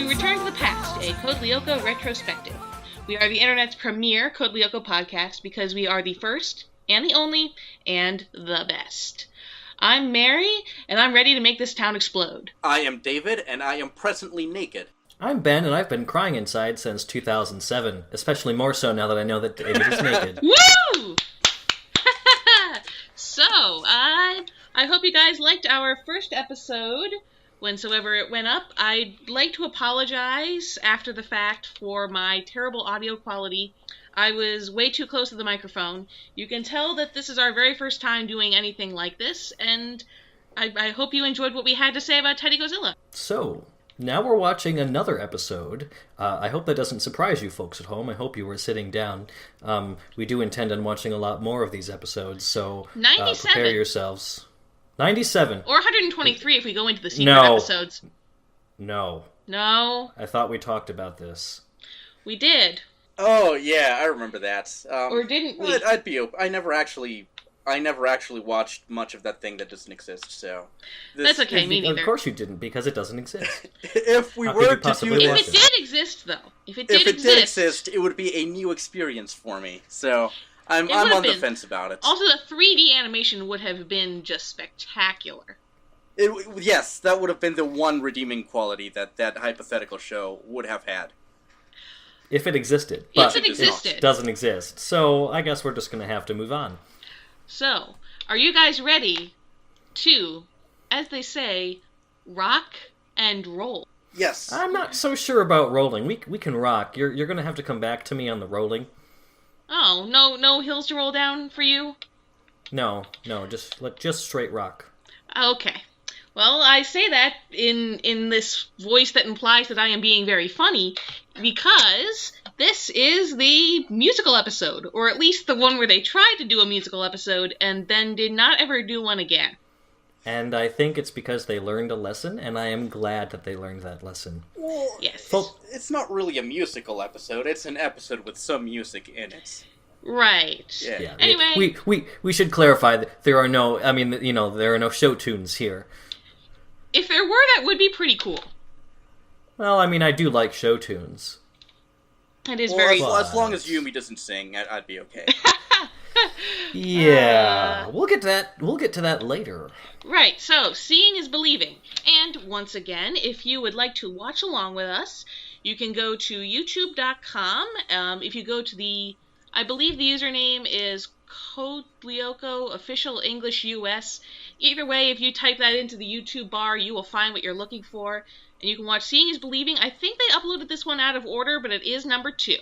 Return to the Past, a Code Lyoko retrospective. We are the internet's premier Code Lyoko podcast because we are the first, and the only, and the best. I'm Mary, and I'm ready to make this town explode. I am David, and I am presently naked. I'm Ben, and I've been crying inside since 2007, especially more so now that I know that David is naked. Woo! So, I hope you guys liked our first episode. Whensoever it went up, I'd like to apologize after the fact for my terrible audio quality. I was way too close to the microphone. You can tell that this is our very first time doing anything like this, and I hope you enjoyed what we had to say about Teddy Godzilla. So, now we're watching another episode. I hope that doesn't surprise you folks at home. I hope you were sitting down. We do intend on watching a lot more of these episodes, so 97. Prepare yourselves. 97. Or 123 if we go into the secret episodes. No. I thought we talked about this. We did. Oh, yeah, I remember that. Or didn't we? I'd be open. I never actually watched much of that thing that doesn't exist, so... That's okay, me neither. Of course you didn't, because it doesn't exist. If we were to do this... If it did exist, though. If it did exist, it would be a new experience for me, so... I'm on the fence about it. Also, the 3D animation would have been just spectacular. Yes, that would have been the one redeeming quality that hypothetical show would have had. If it existed. But it doesn't exist. So I guess we're just going to have to move on. So, are you guys ready to, as they say, rock and roll? Yes. I'm not so sure about rolling. We can rock. You're going to have to come back to me on the rolling. Oh, no hills to roll down for you? No, just straight rock. Okay. Well, I say that in this voice that implies that I am being very funny, because this is the musical episode, or at least the one where they tried to do a musical episode and then did not ever do one again. And I think it's because they learned a lesson, and I am glad that they learned that lesson. Well, yes. It's not really a musical episode. It's an episode with some music in it. Right. Yeah. Anyway, we should clarify that there are no show tunes here. If there were, that would be pretty cool. Well, I do like show tunes. It is very cool. As long as Yumi doesn't sing, I'd be okay. Yeah, we'll get to that later. Right, so seeing is believing. And once again, if you would like to watch along with us, you can go to youtube.com. If you go to I believe the username is Code Lyoko Official English US. Either way, if you type that into the YouTube bar, you will find what you're looking for. And you can watch Seeing is Believing. I think they uploaded this one out of order, but it is number 2.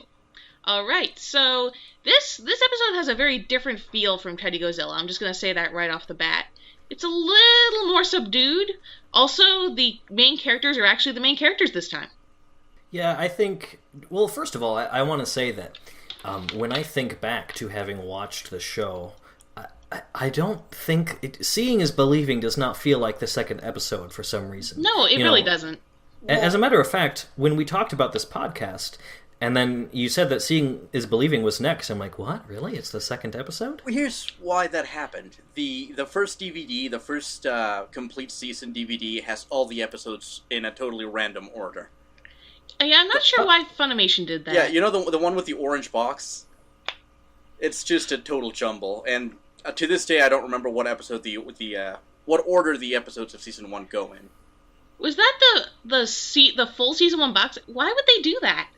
Alright, so this episode has a very different feel from Teddy Godzilla. I'm just going to say that right off the bat. It's a little more subdued. Also, the main characters are actually the main characters this time. Yeah, I think... Well, first of all, I want to say that when I think back to having watched the show, I don't think... Seeing is Believing does not feel like the second episode for some reason. No, it really doesn't. As a matter of fact, when we talked about this podcast... And then you said that Seeing is Believing was next. I'm like, what? Really? It's the second episode? Here's why that happened. The first DVD, the first complete season DVD, has all the episodes in a totally random order. Yeah, I'm not sure why Funimation did that. Yeah, you know the one with the orange box? It's just a total jumble. And to this day, I don't remember what episode what order the episodes of season 1 go in. Was that the full season 1 box? Why would they do that?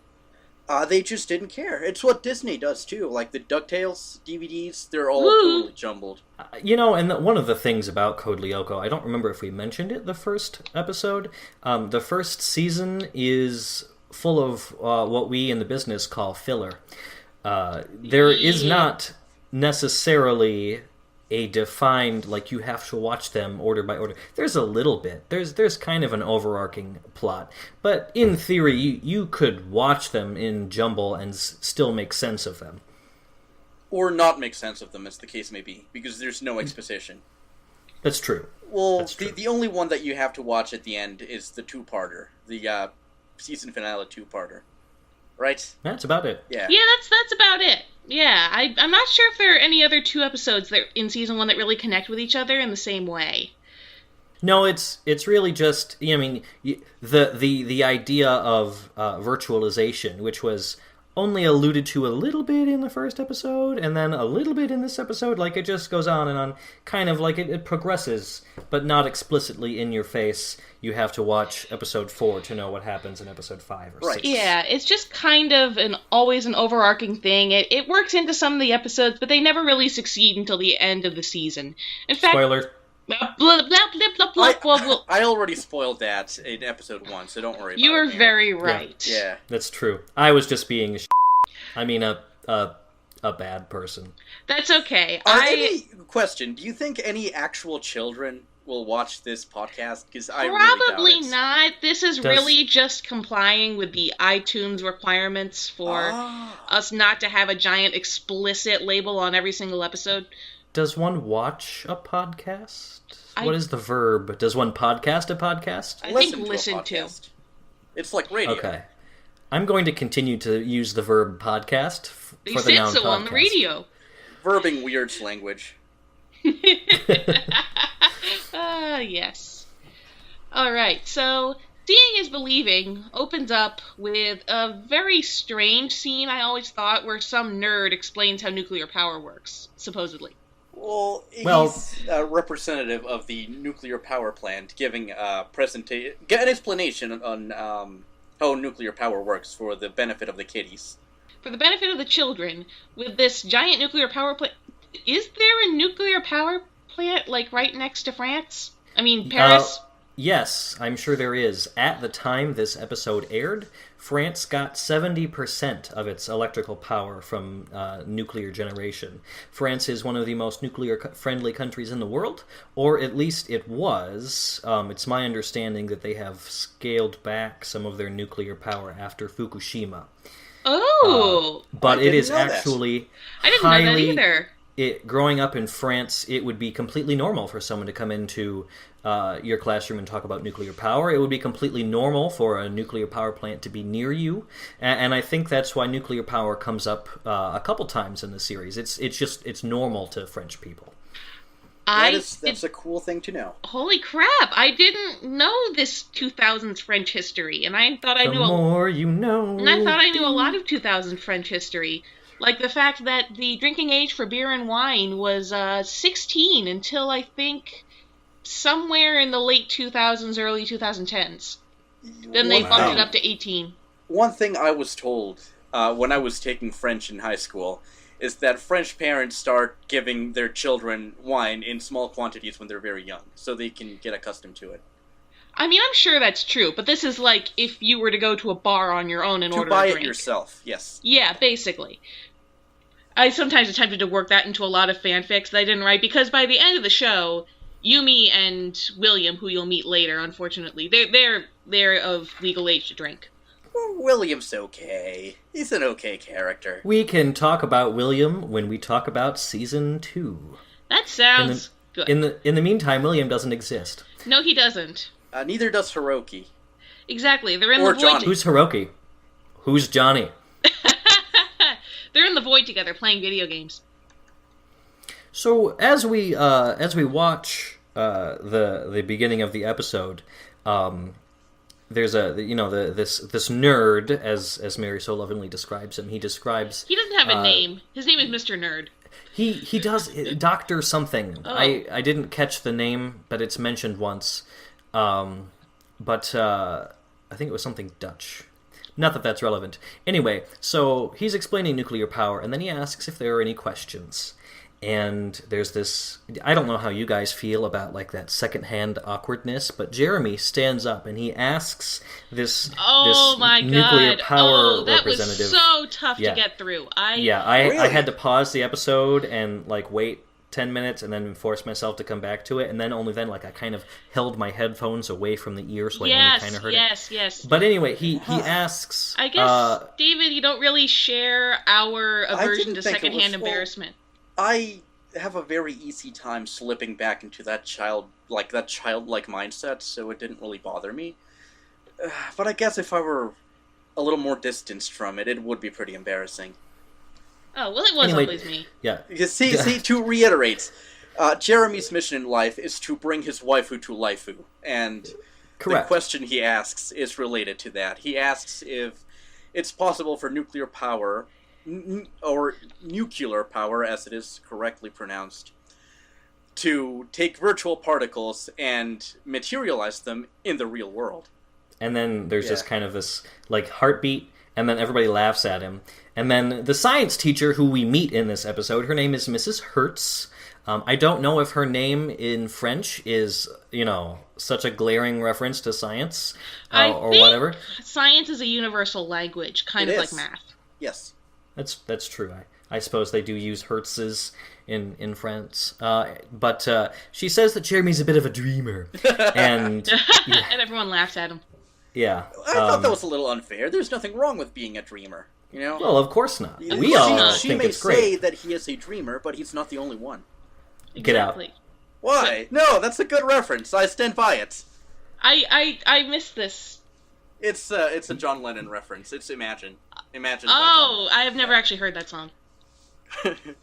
They just didn't care. It's what Disney does, too. Like, the DuckTales DVDs, they're all totally jumbled. And one of the things about Code Lyoko, I don't remember if we mentioned it the first episode, the first season is full of what we in the business call filler. There is not necessarily a defined, like, you have to watch them order by order. There's a little bit. There's kind of an overarching plot. But in theory, you could watch them in jumble and still make sense of them. Or not make sense of them, as the case may be, because there's no exposition. That's true. Well, the only one that you have to watch at the end is the 2-parter. The season finale 2-parter. Right? That's about it. Yeah, that's about it. Yeah, I'm not sure if there are any other 2 episodes that in season 1 that really connect with each other in the same way. No, it's really just, I mean, the idea of virtualization, which was only alluded to a little bit in the first episode, and then a little bit in this episode. Like, it just goes on and on, kind of like it progresses, but not explicitly in your face. You have to watch episode 4 to know what happens in episode 5 or 6. Yeah, it's just kind of always an overarching thing. It works into some of the episodes, but they never really succeed until the end of the season. In fact, Spoiler. Blah, blah, blah, blah, blah. I already spoiled that in episode 1, so don't worry about it. You were very right. Yeah. That's true. I was just being a bad person. That's okay. Question, do you think any actual children will watch this podcast? Because I Probably really doubt it. not. This is really just complying with the iTunes requirements for us not to have a giant explicit label on every single episode. Does one watch a podcast? What is the verb? Does one podcast a podcast? I think listen to. It's like radio. Okay. I'm going to continue to use the verb podcast for the noun podcast. You said so on the radio. Verbing weirds language. Yes. Alright, so Seeing is Believing opens up with a very strange scene, I always thought, where some nerd explains how nuclear power works, supposedly. Well, he's a representative of the nuclear power plant, giving an explanation on how nuclear power works for the benefit of the kiddies. For the benefit of the children, with this giant nuclear power plant... Is there a nuclear power plant, like, right next to France? I mean, Paris? Yes, I'm sure there is. At the time this episode aired, France got 70% of its electrical power from nuclear generation. France is one of the most nuclear-friendly countries in the world, or at least it was. It's my understanding that they have scaled back some of their nuclear power after Fukushima. Oh! But it is actually I didn't know that either. Growing up in France, it would be completely normal for someone to come into your classroom and talk about nuclear power. It would be completely normal for a nuclear power plant to be near you, and I think that's why nuclear power comes up a couple times in the series. It's normal to French people. That's a cool thing to know. Holy crap! I didn't know this 2000s French history, and I thought I knew. The more you know. And I thought I knew a lot of 2000s French history. Like the fact that the drinking age for beer and wine was 16 until I think somewhere in the late 2000s, early 2010s. Then they bumped it up to 18. One thing I was told when I was taking French in high school is that French parents start giving their children wine in small quantities when they're very young, so they can get accustomed to it. I mean, I'm sure that's true, but this is like if you were to go to a bar on your own and order a drink. To buy it yourself, yes. Yeah, basically. I sometimes attempted to work that into a lot of fanfics that I didn't write, because by the end of the show, Yumi and William, who you'll meet later, unfortunately, they're of legal age to drink. William's okay. He's an okay character. We can talk about William when we talk about Season 2. That sounds good. In the meantime, William doesn't exist. No, he doesn't. Neither does Hiroki. Exactly. They're in or the void. Johnny. Who's Hiroki? Who's Johnny? They're in the void together, playing video games. So as we watch the beginning of the episode, there's this nerd, as Mary so lovingly describes him. He doesn't have a name. His name is Mr. Nerd. He does Dr. something. Oh. I didn't catch the name, but it's mentioned once. But I think it was something Dutch. Not that that's relevant. Anyway, so he's explaining nuclear power, and then he asks if there are any questions. And there's this... I don't know how you guys feel about like that secondhand awkwardness, but Jeremy stands up and he asks this nuclear power representative... That was so tough to get through. I had to pause the episode and like wait 10 minutes and then force myself to come back to it, and then only then I kind of held my headphones away from the ear so I only kind of heard it. Yes. But anyway, he asks... I guess, David, you don't really share our aversion to secondhand embarrassment. I have a very easy time slipping back into that childlike mindset, so it didn't really bother me. But I guess if I were a little more distanced from it, it would be pretty embarrassing. Oh, well, it was always me. Yeah. See, to reiterate, Jeremy's mission in life is to bring his waifu to Laifu, and Correct. the question he asks is related to that. He asks if it's possible for nuclear power, or nuclear power, as it is correctly pronounced, to take virtual particles and materialize them in the real world. And then there's just kind of this, like, heartbeat, and then everybody laughs at him. And then the science teacher who we meet in this episode, her name is Mrs. Hertz. I don't know if her name in French is, such a glaring reference to science or whatever. Science is a universal language, kind of like math. Yes. That's true. I suppose they do use Hertzes in France. But she says that Jeremy's a bit of a dreamer. And and everyone laughs at him. Yeah. I thought that was a little unfair. There's nothing wrong with being a dreamer, Well, of course not. We all think it's great. She may say that he is a dreamer, but he's not the only one. Get out. Why? No, that's a good reference. I stand by it. I missed this. It's a John Lennon reference. It's Imagine. Imagine. Oh, I have never actually heard that song.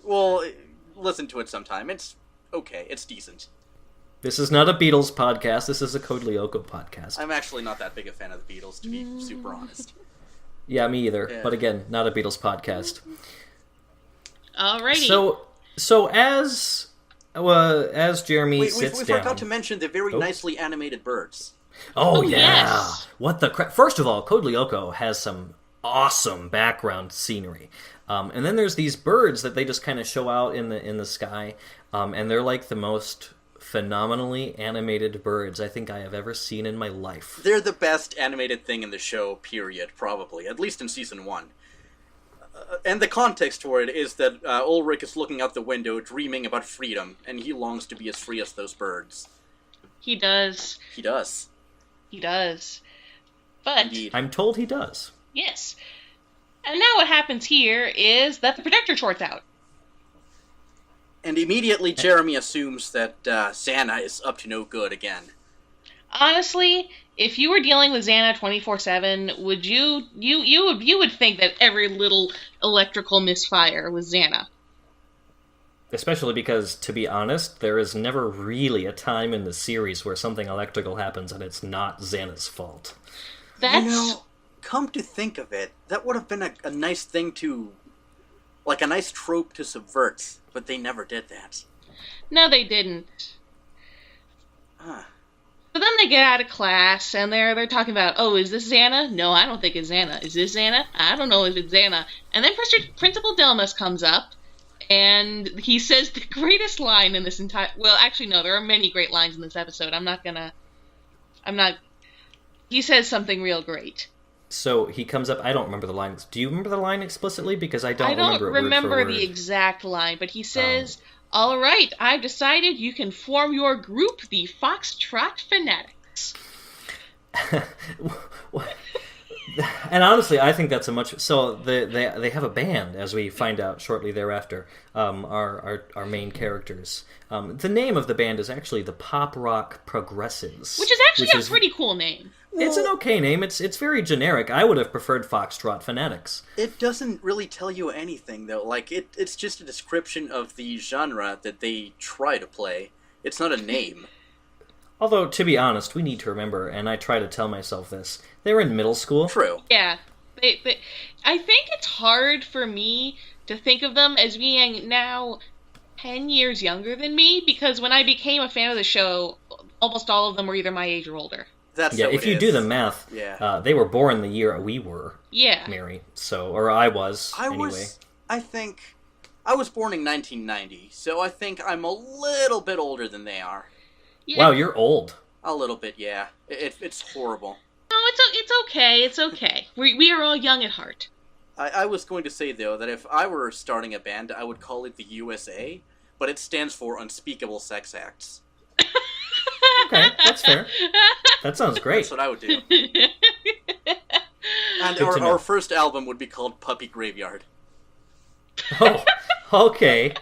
Well, listen to it sometime. It's okay. It's decent. This is not a Beatles podcast. This is a Code Lyoko podcast. I'm actually not that big a fan of the Beatles, to be super honest. Yeah, me either. Yeah. But again, not a Beatles podcast. Alrighty. So as Jeremy sits down... We forgot to mention the very nicely animated birds. Oh yeah. Yes. What the crap? First of all, Code Lyoko has some awesome background scenery. And then there's these birds that they just kind of show out in the sky. And they're like the most phenomenally animated birds I think I have ever seen in my life. They're the best animated thing in the show, period, probably. At least in Season 1. And the context for it is that Ulrich is looking out the window, dreaming about freedom, and he longs to be as free as those birds. He does. He does. He does. But... Indeed. I'm told he does. Yes. And now what happens here is that the projector shorts out. And immediately Jeremy assumes that Xana is up to no good again. Honestly, if you were dealing with Xana 24/7, would you would think that every little electrical misfire was Xana. Especially because, to be honest, there is never really a time in the series where something electrical happens and it's not Xana's fault. Come to think of it, that would have been a nice thing to... like a nice trope to subvert, but they never did that. No, they didn't. So then they get out of class, and they're talking about, oh, is this Xana? No, I don't think it's Xana. Is this Xana? I don't know if it's Xana. And then Principal Delmas comes up, and he says the greatest line in this entire... Well, actually, no, there are many great lines in this episode. He says something real great. So he comes up... I don't remember the line. Do you remember the line explicitly? Because I don't remember it word for word. The exact line, but he says... All right, I've decided you can form your group, the Foxtrot Fanatics. And honestly, I think that's a much... So they have a band, as we find out shortly thereafter, our main characters. The name of the band is actually the Pop Rock Progressives. Which is actually a pretty cool name. It's an okay name. It's very generic. I would have preferred Foxtrot Fanatics. It doesn't really tell you anything, though. Like, it's just a description of the genre that they try to play. It's not a name. Although, to be honest, we need to remember, and I try to tell myself this, they were in middle school. True. Yeah. I think it's hard for me to think of them as being now 10 years younger than me, because when I became a fan of the show, almost all of them were either my age or older. If you do the math, they were born the year we were, Mary. So, or I was, anyway. I was born in 1990, so I think I'm a little bit older than they are. Yeah. Wow, you're old. A little bit, yeah. It's horrible. No, it's okay, it's okay. We are all young at heart. I was going to say, though, that if I were starting a band, I would call it the USA, but it stands for Unspeakable Sex Acts. Okay, that's fair. That sounds great. That's what I would do. And our first album would be called Puppy Graveyard. Oh, okay.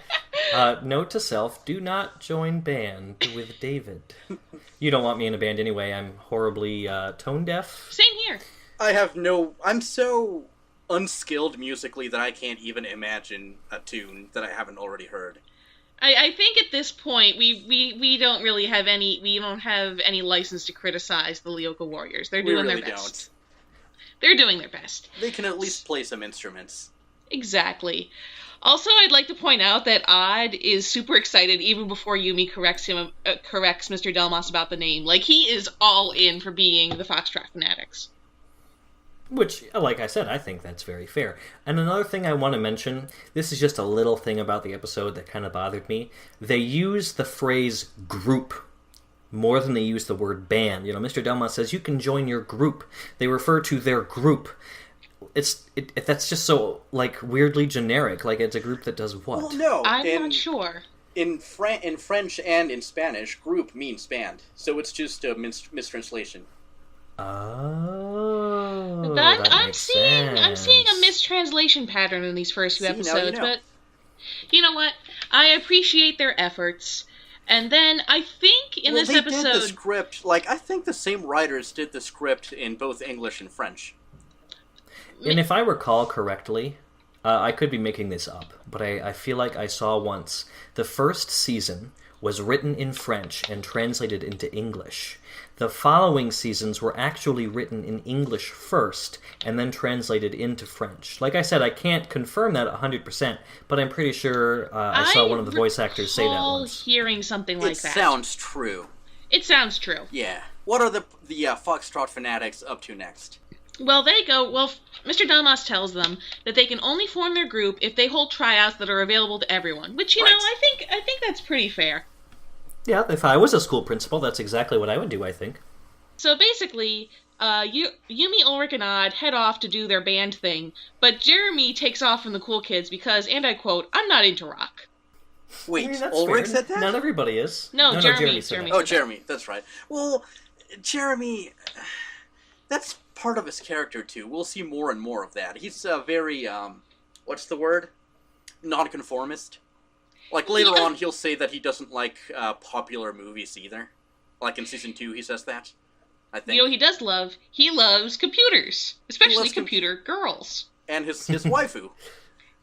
Note to self, do not join band with David. You don't want me in a band anyway. I'm horribly tone deaf. Same here. I'm so unskilled musically that I can't even imagine a tune that I haven't already heard. I think at this point we don't really have any license to criticize the Lyoko Warriors. They're doing their best. They're doing their best. They can at least play some instruments. Exactly. Also, I'd like to point out that Odd is super excited even before Yumi corrects Mr. Delmas about the name. Like, he is all in for being the Foxtrot Fanatics. Which, like I said, I think that's very fair. And another thing I want to mention, this is just a little thing about the episode that kind of bothered me. They use the phrase group more than they use the word band. Mr. Delmas says, you can join your group. They refer to their group. That's just so, like, weirdly generic. Like, it's a group that does what? Well, no. I'm not sure. In French and in Spanish, group means band. So it's just a mistranslation. Oh, I'm seeing a mistranslation pattern in these first few episodes, but you know what? I appreciate their efforts. And then I think in this episode, did the script. Like, I think the same writers did the script in both English and French. And if I recall correctly, I could be making this up, but I feel like I saw once the first season was written in French and translated into English. The following seasons were actually written in English first and then translated into French. Like I said, I can't confirm that 100%, but I'm pretty sure I saw one of the voice actors say that once. Hearing something like that. It sounds true. It sounds true. Yeah. What are the Foxtrot Fanatics up to next? Well, Mr. Delmas tells them that they can only form their group if they hold tryouts that are available to everyone, which, you know, I think that's pretty fair. Yeah, if I was a school principal, that's exactly what I would do, I think. So basically, Yumi, Ulrich, and Odd head off to do their band thing, but Jeremy takes off from the cool kids because, and I quote, I'm not into rock. Wait, Ulrich said that? Not everybody is. No, Jeremy said that. Oh, Jeremy, that's right. Well, that's part of his character, too. We'll see more and more of that. He's very, what's the word? Nonconformist. Like, later on, he'll say that he doesn't like popular movies either. Like, in Season 2, he says that, I think. He loves computers. Especially computer girls. And his waifu.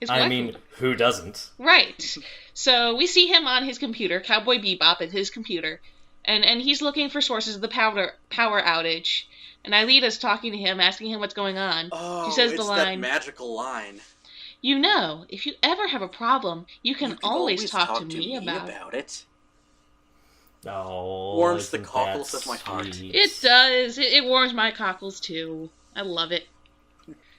I mean, who doesn't? Right. So, we see him on his computer, Cowboy Bebop at his computer, and he's looking for sources of the power outage. And Aelita's talking to him, asking him what's going on. Oh, she says it's the line, that magical line. You know, if you ever have a problem, you can always talk to me about it. Oh, warms the cockles of my heart. It does. It warms my cockles, too. I love it.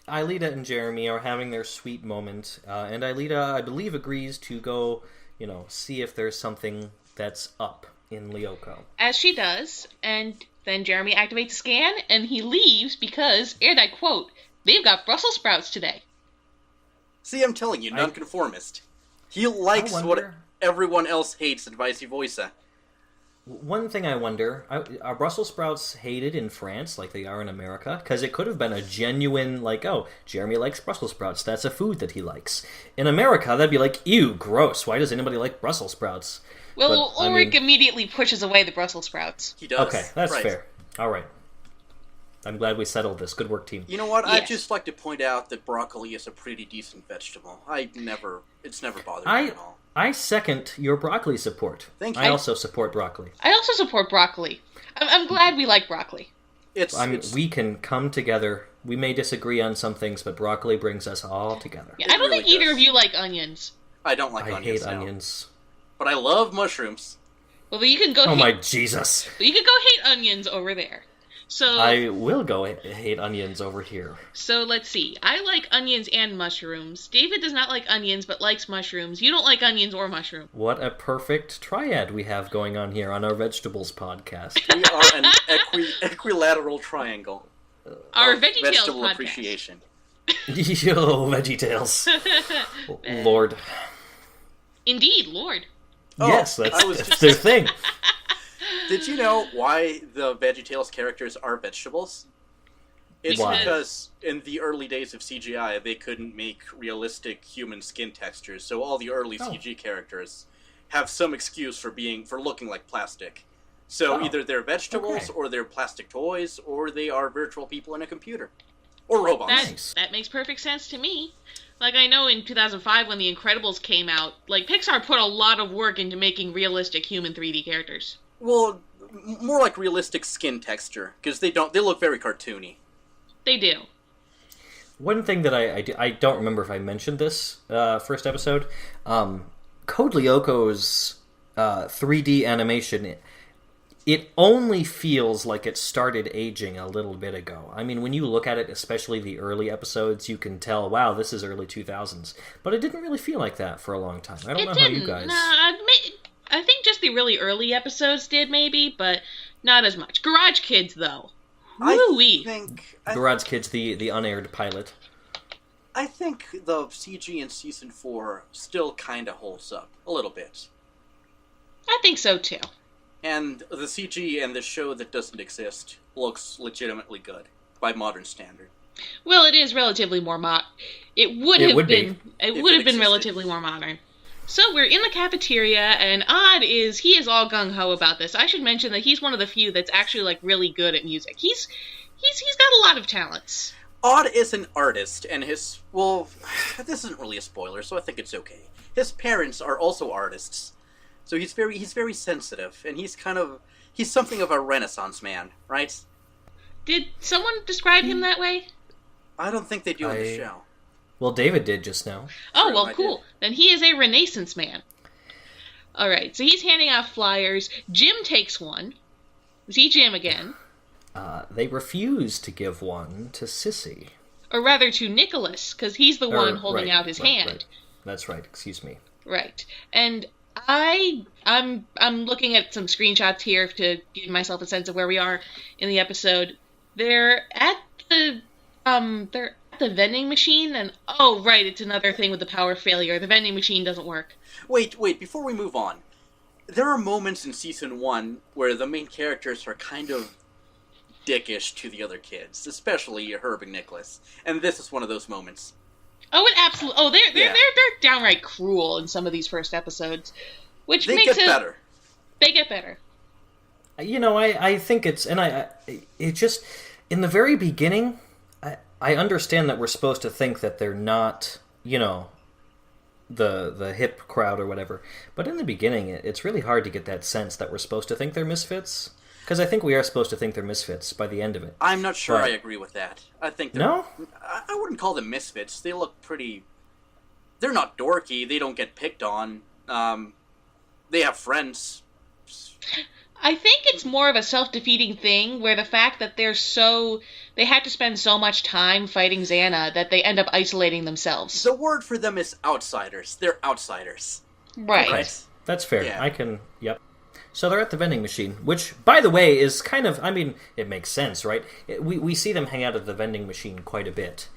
Aelita and Jeremy are having their sweet moment, and Aelita, I believe, agrees to go, see if there's something that's up in Lyoko. As she does, and then Jeremy activates the scan, and he leaves because, and I quote, they've got Brussels sprouts today. See, I'm telling you, nonconformist. He likes what everyone else hates and vice versa. One thing I wonder, are Brussels sprouts hated in France like they are in America? Because it could have been a genuine, Jeremy likes Brussels sprouts, that's a food that he likes. In America, that'd be like, ew, gross, why does anybody like Brussels sprouts? Well, Ulrich immediately pushes away the Brussels sprouts. He does. Okay, that's fair. All right. I'm glad we settled this. Good work, team. You know what? Yes. I'd just like to point out that broccoli is a pretty decent vegetable. It's never bothered me at all. I second your broccoli support. Thank you. I also support broccoli. I also support broccoli. I'm glad we like broccoli. We can come together. We may disagree on some things, but broccoli brings us all together. Yeah, I don't think either of you like onions. I don't like onions. I hate onions. But I love mushrooms. Well, then you can go. Oh my Jesus! You can go hate onions over there. So I will go hate onions over here. So let's see. I like onions and mushrooms. David does not like onions, but likes mushrooms. You don't like onions or mushrooms. What a perfect triad we have going on here on our vegetables podcast. We are an equilateral triangle. Our VeggieTales vegetable podcast. Appreciation. Yo, VeggieTales. Lord. Indeed, Lord. Yes, that's their thing. Did you know why the VeggieTales characters are vegetables? It's because in the early days of CGI, they couldn't make realistic human skin textures, so all the early CG characters have some excuse for looking like plastic. So either they're vegetables, or they're plastic toys, or they are virtual people in a computer. Or robots. That makes perfect sense to me. Like, I know in 2005 when The Incredibles came out, like, Pixar put a lot of work into making realistic human 3D characters. Well, more like realistic skin texture, because they look very cartoony. They do. One thing that I don't remember if I mentioned this first episode, Code Lyoko's 3D animation, it only feels like it started aging a little bit ago. I mean, when you look at it, especially the early episodes, you can tell, wow, this is early 2000s. But it didn't really feel like that for a long time. I don't know how you guys... No, I think just the really early episodes did, maybe, but not as much. Garage Kids, though. Woo-wee. Garage Kids, the unaired pilot. I think the CG in Season 4 still kind of holds up. A little bit. I think so, too. And the CG in the show that doesn't exist looks legitimately good, by modern standard. Well, it is relatively more It would have been relatively more modern. So we're in the cafeteria, and Odd he is all gung-ho about this. I should mention that he's one of the few that's actually, like, really good at music. He's got a lot of talents. Odd is an artist, and this isn't really a spoiler, so I think it's okay. His parents are also artists. So he's very sensitive, and he's something of a Renaissance man, right? Did someone describe him that way? I don't think they do in the show. Well, David did just now. Oh, well, cool. Then he is a Renaissance man. All right, so he's handing out flyers. Jim takes one. Is he Jim again? They refuse to give one to Sissy. Or rather to Nicholas, because he's the one holding out his hand. Right. That's right, excuse me. Right. And I'm looking at some screenshots here to give myself a sense of where we are in the episode. They're at the vending machine, and oh right, it's another thing with the power failure. The vending machine doesn't work. Wait, before we move on, there are moments in Season 1 where the main characters are kind of dickish to the other kids, especially Herb and Nicholas, and this is one of those moments. Oh, it absolutely. Oh, they're downright cruel in some of these first episodes, which they makes get better. They get better. You know, I think it's, and it just in the very beginning, I understand that we're supposed to think that they're not, you know, the hip crowd or whatever, but in the beginning, it's really hard to get that sense that we're supposed to think they're misfits. Because I think we are supposed to think they're misfits by the end of it. I'm not sure I agree with that. I think no? I wouldn't call them misfits. They look pretty... They're not dorky. They don't get picked on. They have friends. I think it's more of a self-defeating thing where the fact that they had to spend so much time fighting Xana that they end up isolating themselves. The word for them is outsiders. They're outsiders. Right. That's fair. Yeah. Yep. So they're at the vending machine, which, by the way, is kind of, I mean, it makes sense, right? We see them hang out at the vending machine quite a bit,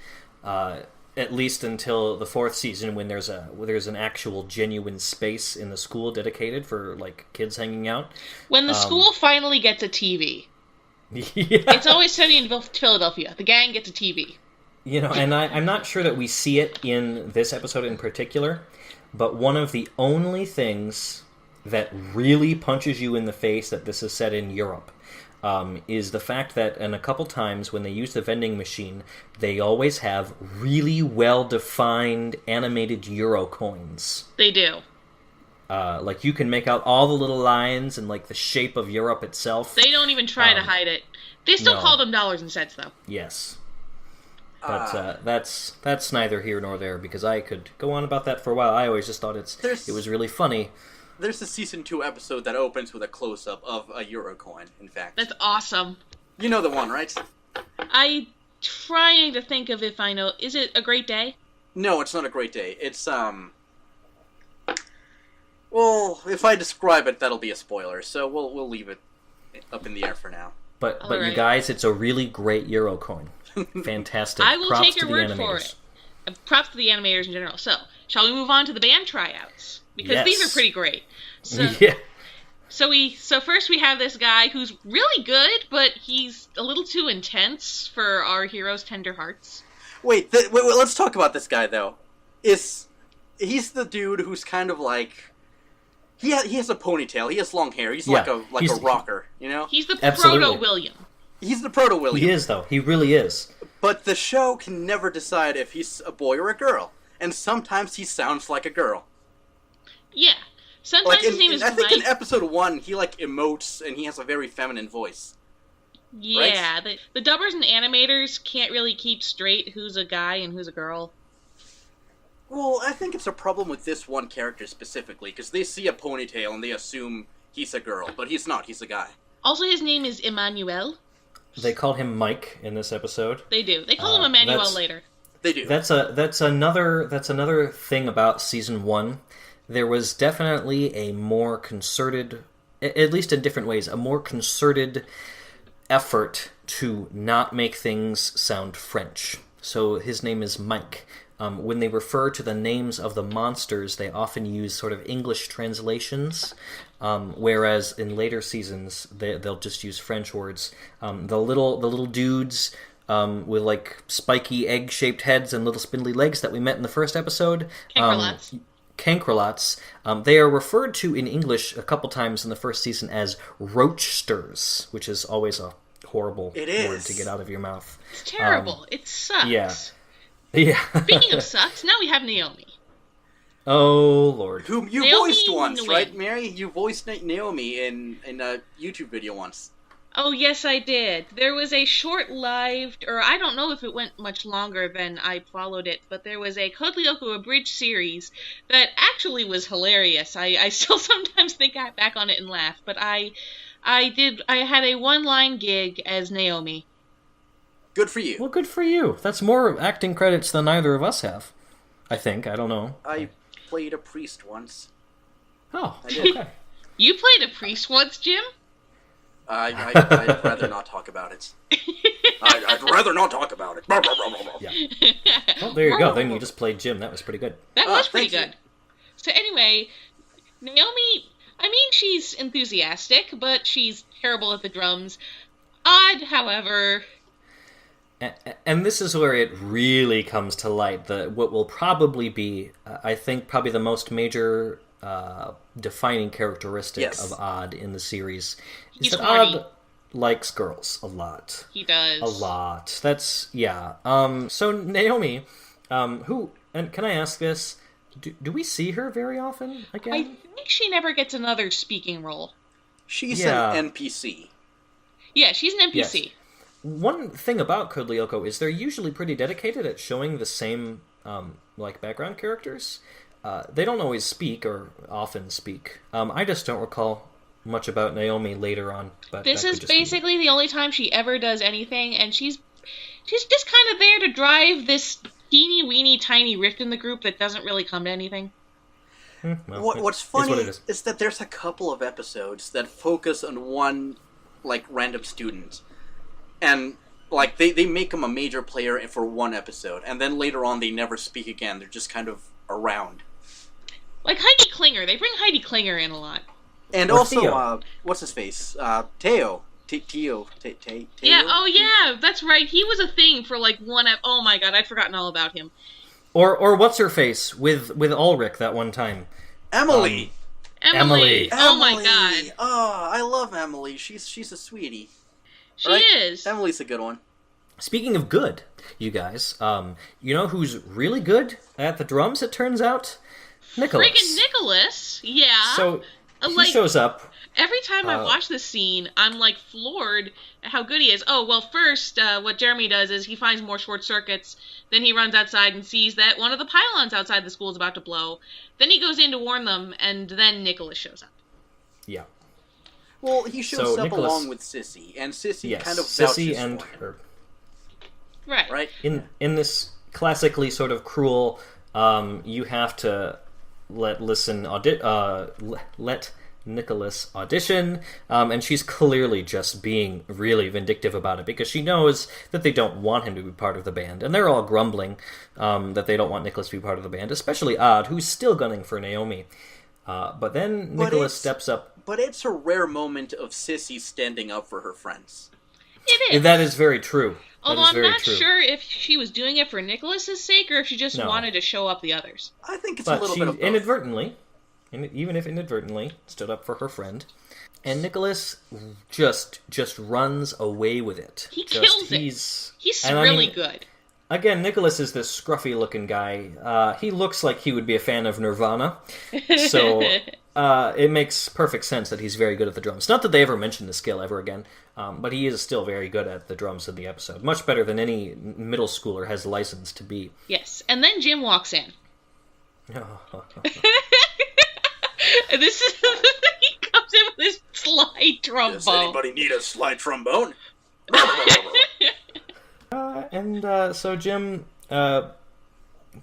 at least until the 4th season when there's an actual genuine space in the school dedicated for, like, kids hanging out. When the school finally gets a TV. Yeah. It's Always Sunny in Philadelphia. The gang gets a TV. You know, and I'm not sure that we see it in this episode in particular, but one of the only things that really punches you in the face that this is set in Europe is the fact that, and a couple times when they use the vending machine, they always have really well-defined animated Euro coins. They do. Like, you can make out all the little lines and, like, the shape of Europe itself. They don't even try to hide it. They still call them dollars and cents, though. Yes. But that's neither here nor there, because I could go on about that for a while. I always just thought it was really funny. There's a Season 2 episode that opens with a close-up of a Euro coin, in fact. That's awesome. You know the one, right? I'm trying to think of if I know... Is it A Great Day? No, it's not A Great Day. It's, well, if I describe it, that'll be a spoiler, so we'll leave it up in the air for now. But right. You guys, it's a really great Euro coin. Fantastic. I will take your word for it. Props to the animators in general. So, shall we move on to the band tryouts? Because these are pretty great. So, yeah. So first we have this guy who's really good, but he's a little too intense for our hero's tender hearts. Wait, let's talk about this guy, though. He's the dude who's kind of like... He has a ponytail, he has long hair, he's like a rocker, you know? He's the proto-William. He's the proto-William. He is, though. He really is. But the show can never decide if he's a boy or a girl. and sometimes he sounds like a girl. Yeah. Sometimes his name is I think Mike. in episode 1, he, emotes, and he has a very feminine voice. Yeah, right? The dubbers and animators can't really keep straight who's a guy and who's a girl. Well, I think it's a problem with this one character specifically, because they see a ponytail and they assume he's a girl, but he's not, he's a guy. Also, his name is Emmanuel. They call him Mike in this episode. They do. They call him Emmanuel later. They do. That's another thing about season 1. There was definitely a more concerted, at least in different ways, a more concerted effort to not make things sound French. So his name is Mike. When they refer to the names of the monsters, they often use sort of English translations, whereas in later seasons they'll just use French words. The little dudes with spiky egg-shaped heads and little spindly legs that we met in the first episode. Cancrolots. They are referred to in English a couple times in the first season as roachsters, which is always a horrible word to get out of your mouth. It's terrible. It sucks. Yeah. Speaking of sucks, now we have Naomi. Oh, Lord. Whom you Naomi voiced once, Nguyen. right, Mary? You voiced Naomi in a YouTube video once. Oh, yes, I did. There was a short-lived, or I don't know if it went much longer than I followed it, but there was a Code Lyoko abridged series that actually was hilarious. I still sometimes think back on it and laugh, but I had a one-line gig as Naomi. Good for you. Well, good for you. That's more acting credits than either of us have, I think. I don't know. I played a priest once. Oh, okay. You played a priest once, Jim? I'd rather not talk about it. I'd rather not talk about it. Yeah. Well, there you go. Then you just played Jim. That was pretty good. That was pretty thank good. So anyway, Naomi, I mean, she's enthusiastic, but she's terrible at the drums. Odd, however... And this is where it really comes to light. What will probably be, I think, probably the most major defining characteristic of Odd in the series is that horny. Odd likes girls a lot. He does. A lot. That's, yeah. So Naomi, and can I ask this? Do we see her very often again? I think she never gets another speaking role. She's an NPC. Yeah, she's an NPC. Yes. One thing about Code Lyoko is they're usually pretty dedicated at showing the same background characters. They don't always speak or often speak. I just don't recall much about Naomi later on. But this is basically the only time she ever does anything, and she's just kind of there to drive this teeny weeny tiny rift in the group that doesn't really come to anything. What's funny is that there's a couple of episodes that focus on one random student. And, they make him a major player for one episode, and then later on they never speak again. They're just kind of around. Like Heidi Klinger. They bring Heidi Klinger in a lot. And or also, Theo. What's his face? Teo. Teo. Yeah, oh yeah, that's right. He was a thing for, one... Oh my god, I'd forgotten all about him. Or what's-her-face with Ulrich that one time? Emily! Emily! Oh my god. Oh, I love Emily. She's a sweetie. She is. Emily's a good one. Speaking of good, you guys, you know who's really good at the drums, it turns out? Nicholas. Friggin' Nicholas! Yeah. So, he shows up. Every time I watch this scene, I'm, floored at how good he is. Oh, well, first, what Jeremy does is he finds more short circuits. Then he runs outside and sees that one of the pylons outside the school is about to blow. Then he goes in to warn them, and then Nicholas shows up. Yeah. Well, he shows up Nicholas, along with Sissy, and Sissy kind of Sissy vouches and for him. her. Right. In this classically sort of cruel, you have to let Nicholas audition, and she's clearly just being really vindictive about it because she knows that they don't want him to be part of the band, and they're all grumbling that they don't want Nicholas to be part of the band, especially Odd, who's still gunning for Naomi. But then Nicholas steps up. But it's a rare moment of Sissy standing up for her friends. It is. That is very true. Although I'm not sure if she was doing it for Nicholas's sake or if she just wanted to show up the others. I think it's a little bit of both. Inadvertently, even if inadvertently, stood up for her friend. And Nicholas just runs away with it. He kills it. He's really good. Again, Nicholas is this scruffy-looking guy. He looks like he would be a fan of Nirvana, so it makes perfect sense that he's very good at the drums. Not that they ever mention the skill ever again, but he is still very good at the drums in the episode. Much better than any middle schooler has license to be. Yes, and then Jim walks in. And this is he comes in with his slide trombone. Does anybody need a slide trombone? So Jim,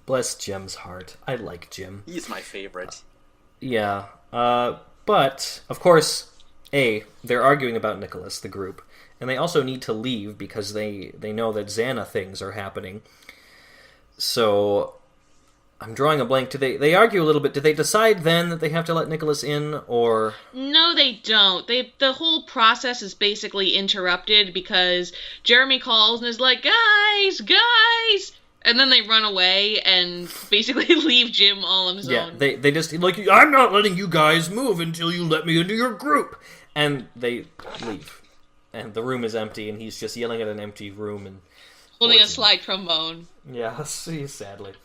bless Jim's heart. I like Jim. He's my favorite. Yeah, but, of course, they're arguing about Nicholas, the group, and they also need to leave because they know that Xana things are happening. So, I'm drawing a blank. They argue a little bit. Do they decide then that they have to let Nicholas in, or...? No, they don't. The whole process is basically interrupted because Jeremy calls and is like, guys! And then they run away and basically leave Jim all on his own. Yeah, they just, like, I'm not letting you guys move until you let me into your group! And they leave. And the room is empty, and he's just yelling at an empty room and... holding a slide trombone. Yeah, sadly.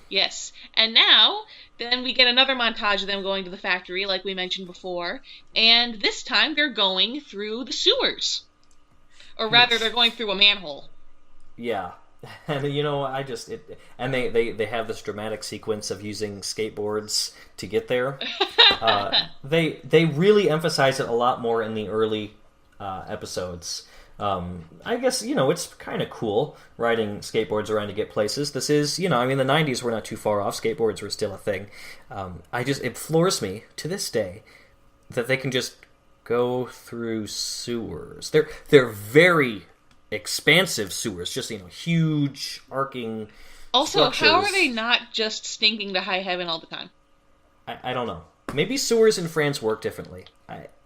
Yes. And now, then we get another montage of them going to the factory, like we mentioned before. And this time, they're going through the sewers. Or rather, they're going through a manhole. Yeah. And, and they have this dramatic sequence of using skateboards to get there. They really emphasize it a lot more in the early episodes. I guess, it's kind of cool riding skateboards around to get places. This is, the 90s were not too far off. Skateboards were still a thing. It floors me to this day that they can just go through sewers. They're very expansive sewers, just, huge, arcing Also, structures. how are they not just stinking to high heaven all the time? I don't know. Maybe sewers in France work differently.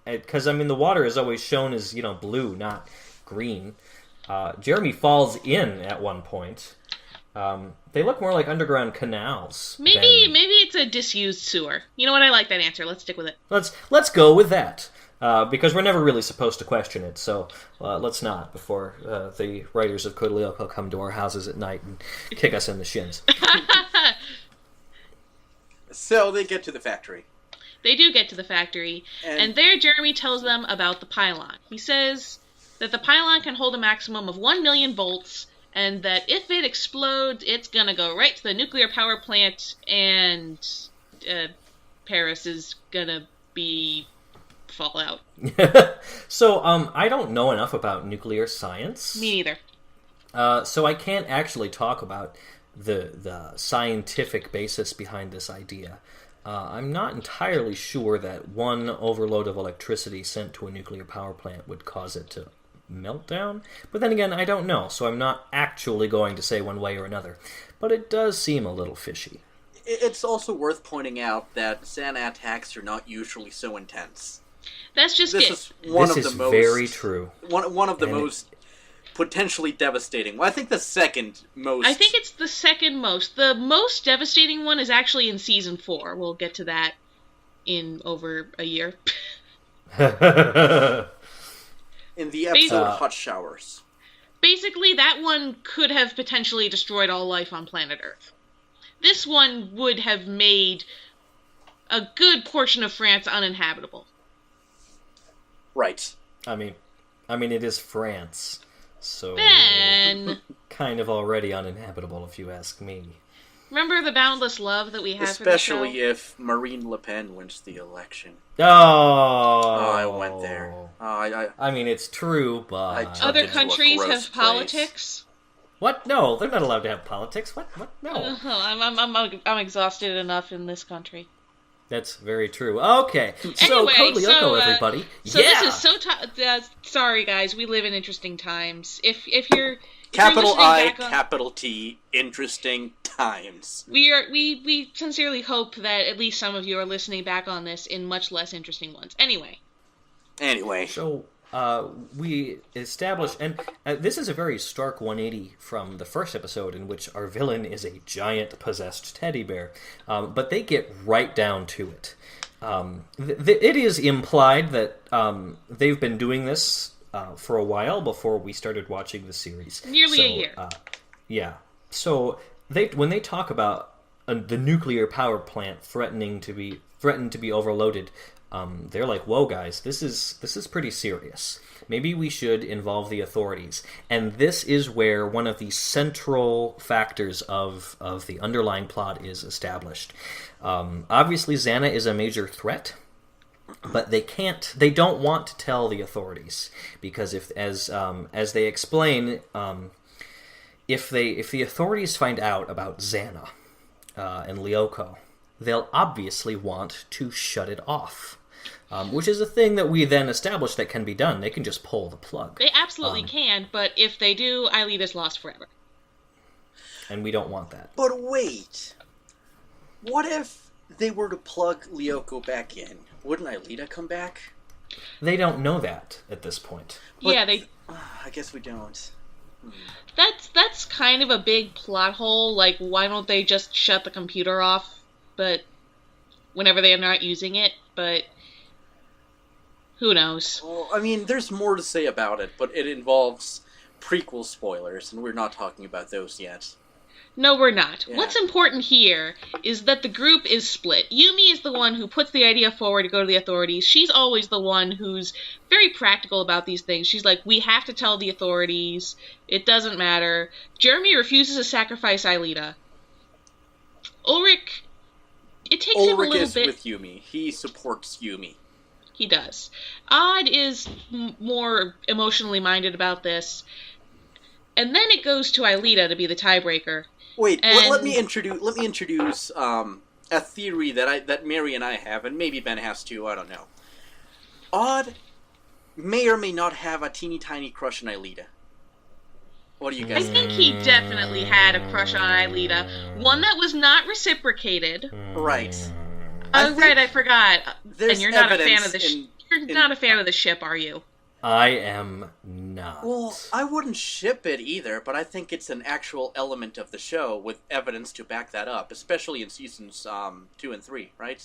Because, the water is always shown as, blue, not green. Jeremy falls in at one point. They look more like underground canals. Maybe it's a disused sewer. You know what? I like that answer. Let's stick with it. Let's go with that. Because we're never really supposed to question it, so let's not before the writers of Code Lyoko come to our houses at night and kick us in the shins. So they get to the factory. They do get to the factory, and there Jeremy tells them about the pylon. He says that the pylon can hold a maximum of 1 million volts, and that if it explodes, it's gonna go right to the nuclear power plant, and Paris is gonna be fallout. So, I don't know enough about nuclear science. Me neither. So I can't actually talk about the scientific basis behind this idea. I'm not entirely sure that one overload of electricity sent to a nuclear power plant would cause it to melt down. But then again, I don't know, so I'm not actually going to say one way or another. But it does seem a little fishy. It's also worth pointing out that Xana attacks are not usually so intense. That's just This it. is very true. One of the most potentially devastating. Well, I think the second most. I think it's the second most. The most devastating one is actually in season 4. We'll get to that in over a year. In the episode Hot Showers. Basically, that one could have potentially destroyed all life on planet Earth. This one would have made a good portion of France uninhabitable. Right. I mean, it is France, so Ben! kind of already uninhabitable, if you ask me. Remember the boundless love that we have Especially for the show? if Marine Le Pen wins the election. Oh, I went there. It's true, but Other countries have politics. What? No, they're not allowed to have politics. What? No. I'm exhausted enough in this country. That's very true. Okay, so Anyway, Code Lyoko, everybody. So yeah! this is so... sorry, guys. We live in interesting times. If you're... Capital I, back on, capital T, interesting times. We sincerely hope that at least some of you are listening back on this in much less interesting ones. Anyway. So, we established, and this is a very stark 180 from the first episode in which our villain is a giant possessed teddy bear. But they get right down to it. It is implied that they've been doing this for a while before we started watching the series. Nearly a year. Yeah. So when they talk about the nuclear power plant threatened to be overloaded, they're like, "Whoa, guys, this is pretty serious. Maybe we should involve the authorities." And this is where one of the central factors of the underlying plot is established. Obviously, Xana is a major threat, but they don't want to tell the authorities because as they explain, if the authorities find out about Xana and Lyoko, they'll obviously want to shut it off. Which is a thing that we then established that can be done. They can just pull the plug. They absolutely can, but if they do, Ileeta's lost forever. And we don't want that. But wait. What if they were to plug Lyoko back in? Wouldn't Ileeta come back? They don't know that at this point. But, yeah, they... I guess we don't. That's kind of a big plot hole. Like, why don't they just shut the computer off, but whenever they're not using it, but... Who knows? Well, I mean, there's more to say about it, but it involves prequel spoilers, and we're not talking about those yet. No, we're not. Yeah. What's important here is that the group is split. Yumi is the one who puts the idea forward to go to the authorities. She's always the one who's very practical about these things. She's like, we have to tell the authorities. It doesn't matter. Jeremy refuses to sacrifice Ileeta. Ulrich, it takes him a little bit... Ulrich is with Yumi. He supports Yumi. He does. Odd is more emotionally minded about this. And then it goes to Ileeta to be the tiebreaker. Wait, let me introduce a theory that Mary and I have, and maybe Ben has too, I don't know. Odd may or may not have a teeny tiny crush on Ileeta. What do you guys think? I think he definitely had a crush on Ileeta. One that was not reciprocated. Right. Oh, right, I forgot. And you're not a fan of not a fan of the ship, are you? I am not. Well, I wouldn't ship it either, but I think it's an actual element of the show with evidence to back that up, especially in seasons 2 and 3, right?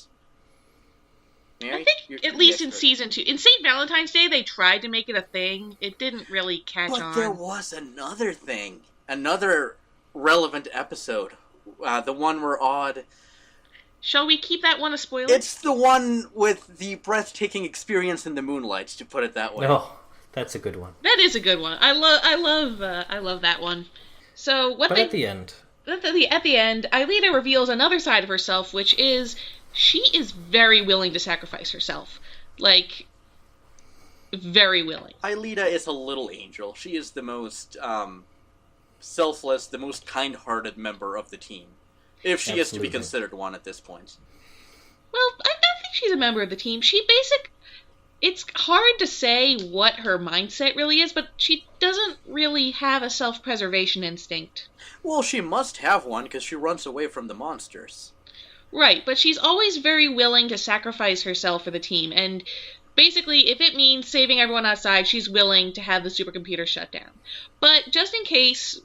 Mary? I think at least in season 2. In St. Valentine's Day, they tried to make it a thing. It didn't really catch on. But there was another thing. Another relevant episode. The one where Odd... Shall we keep that one a spoiler? It's the one with the breathtaking experience in the moonlight, to put it that way. Oh, that's a good one. That is a good one. I love that one. So at the end, at the end, Ileeta reveals another side of herself, which is she is very willing to sacrifice herself, like very willing. Ileeta is a little angel. She is the most selfless, the most kind-hearted member of the team. If she is to be considered one at this point. Well, I think she's a member of the team. It's hard to say what her mindset really is, but she doesn't really have a self-preservation instinct. Well, she must have one, because she runs away from the monsters. Right, but she's always very willing to sacrifice herself for the team, and basically, if it means saving everyone outside, she's willing to have the supercomputer shut down. But just in case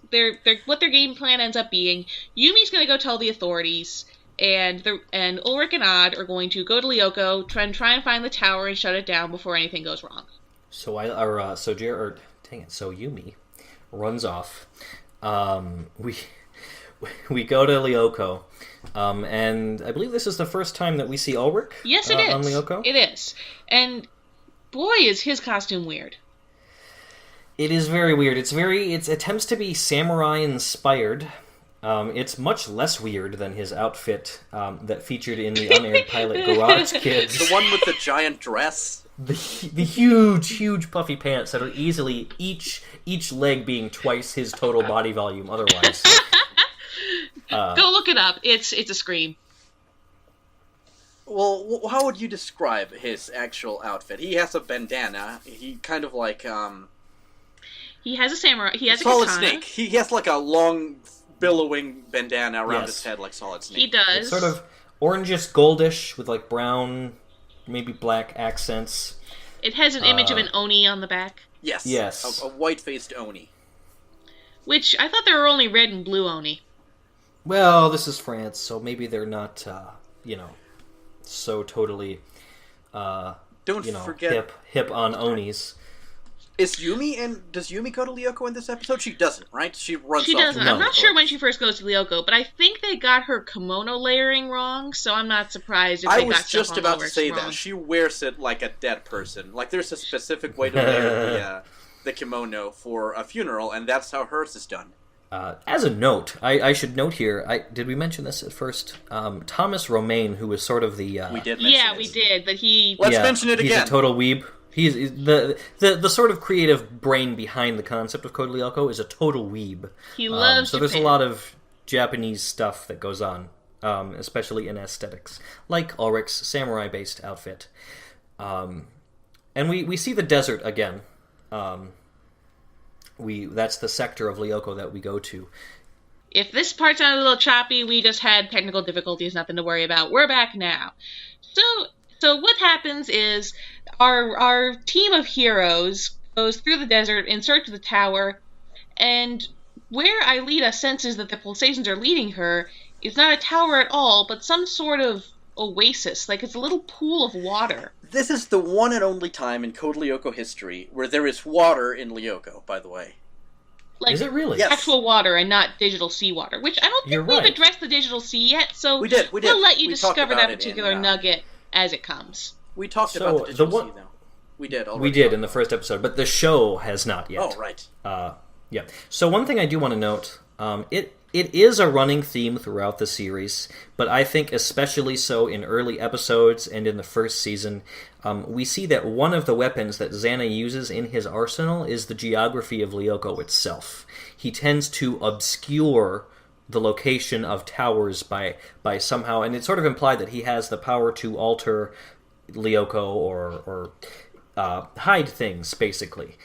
what their game plan ends up being, Yumi's going to go tell the authorities, and Ulrich and Odd are going to go to Lyoko, try and find the tower and shut it down before anything goes wrong. So Yumi runs off. We go to Lyoko, and I believe this is the first time that we see Ulrich. Yes, it is. On Lyoko. It is, and boy, is his costume weird. It is very weird. It attempts to be samurai inspired. It's much less weird than his outfit that featured in the unaired pilot Garage Kids. The one with the giant dress. The huge puffy pants that are easily each leg being twice his total body volume otherwise. Go look it up. It's a scream. Well, how would you describe his actual outfit? He has a bandana. He kind of like He has a samurai. He has a Solid katana. Snake. He has like a long, billowing bandana around his head like Solid Snake. He does. It's sort of orangish, goldish with like brown, maybe black accents. It has an image of an Oni on the back. Yes. A white-faced Oni. Which, I thought there were only red and blue Oni. Well, this is France, so maybe they're not, so totally, Don't forget... hip on Onis. Is Yumi does Yumi go to Lyoko in this episode? She doesn't, right? She runs She off. doesn't. I'm not sure when she first goes to Lyoko, but I think they got her kimono layering wrong, so I'm not surprised if they got stuff just on about the to works say wrong. that. She wears it like a dead person. Like, there's a specific way to layer the kimono for a funeral, and that's how hers is done. As a note, I should note here, did we mention this at first? Thomas Romaine, who was sort of the... we did mention Yeah, we did, that he... Let's mention it again. He's a total weeb. He's the sort of creative brain behind the concept of Code Lyoko is a total weeb. He loves so Japan. there's a lot of Japanese stuff that goes on, especially in aesthetics, like Ulrich's samurai-based outfit. And we see the desert again. That's the sector of Lyoko that we go to. If this part sounded a little choppy, we just had technical difficulties, nothing to worry about. We're back now. So what happens is our team of heroes goes through the desert in search of the tower, and where Aelita senses that the pulsations are leading her is not a tower at all, but some sort of oasis, like it's a little pool of water. This is the one and only time in Code Lyoko history where there is water in Lyoko, by the way. Like, is it really? Yes. Actual water and not digital seawater, which I don't think we've right. addressed the digital sea yet, so We did. we'll let you We talked discover about that it particular in, nugget as it comes. We talked So, about the digital the one- sea, though. We did already. We did in the first episode, but the show has not yet. Oh, right. Yeah. So one thing I do want to note, it is a running theme throughout the series, but I think especially so in early episodes and in the first season, we see that one of the weapons that Xana uses in his arsenal is the geography of Lyoko itself. He tends to obscure the location of towers by somehow, and it's sort of implied that he has the power to alter Lyoko or hide things, basically.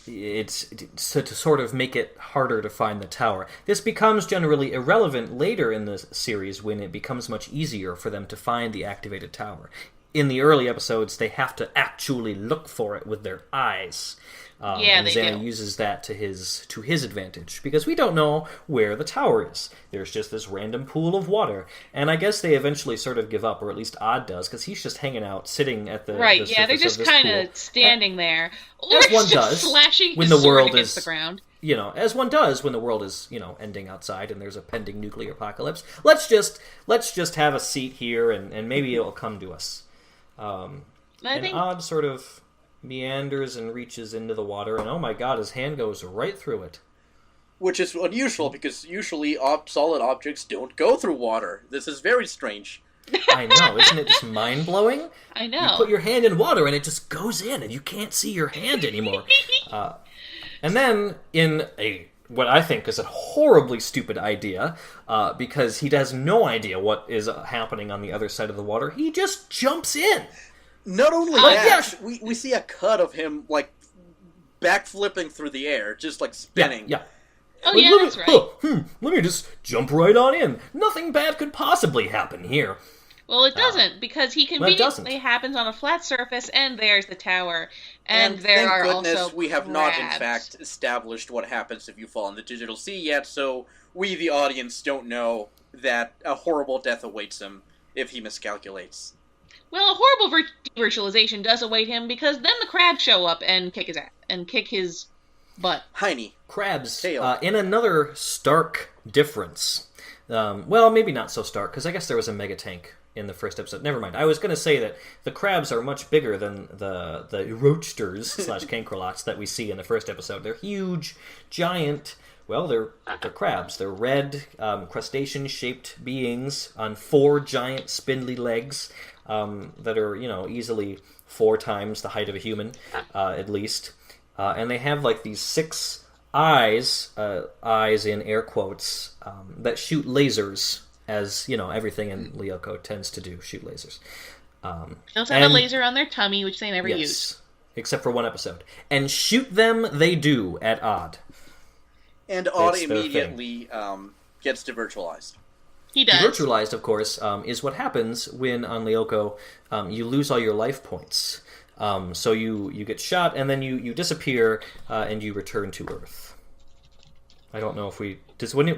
It's to sort of make it harder to find the tower. This becomes generally irrelevant later in the series when it becomes much easier for them to find the activated tower. In the early episodes, they have to actually look for it with their eyes. And they Xana do. uses that to his advantage, because we don't know where the tower is. There's just this random pool of water. And I guess they eventually sort of give up, or at least Odd does, because he's just hanging out, sitting at the Right, the yeah, they're surface just of this kind pool. of standing there. Or As one just does slashing when his the sword world against is- the ground. You know, as one does when the world is, ending outside and there's a pending nuclear apocalypse. Let's just have a seat here and maybe it'll come to us. I think Odd sort of meanders and reaches into the water, and oh my god, his hand goes right through it. Which is unusual, because usually solid objects don't go through water. This is very strange. I know, isn't it just mind-blowing? I You know. put your hand in water and it just goes in and you can't see your hand anymore. And then, in what I think is a horribly stupid idea, because he has no idea what is happening on the other side of the water, he just jumps in. Not only Like, that, we see a cut of him, like, backflipping through the air, just, like, spinning. Yeah. Oh, Like, yeah, let that's me- right. let me just jump right on in. Nothing bad could possibly happen here. Well, it doesn't, because he Well, it doesn't. conveniently happens on a flat surface, and there's the tower. And there thank are goodness also we have not, in crabs. fact, established what happens if you fall in the digital sea yet, so we, the audience, don't know that a horrible death awaits him if he miscalculates. Well, a horrible virtualization does await him, because then the crabs show up and kick his ass, and kick his butt. Heine. Crabs, Tail. in another stark difference. Well, maybe not so stark, because I guess there was a mega tank in the first episode. Never mind. I was going to say that the crabs are much bigger than the roachsters / cankrolots that we see in the first episode. They're huge, giant. Well, they're crabs. They're red, crustacean-shaped beings on 4 giant, spindly legs that are, easily 4 times the height of a human, at least. And they have, like, these 6 eyes in air quotes, that shoot lasers, as, everything in Lyoko tends to do, shoot lasers. They also have a laser on their tummy, which they never use. Except for one episode. And shoot them they do at Odd. And Odd It's their immediately gets devirtualized. He does. Devirtualized, of course, is what happens when, on Lyoko, you lose all your life points. So you get shot, and then you disappear, and you return to Earth. I don't know if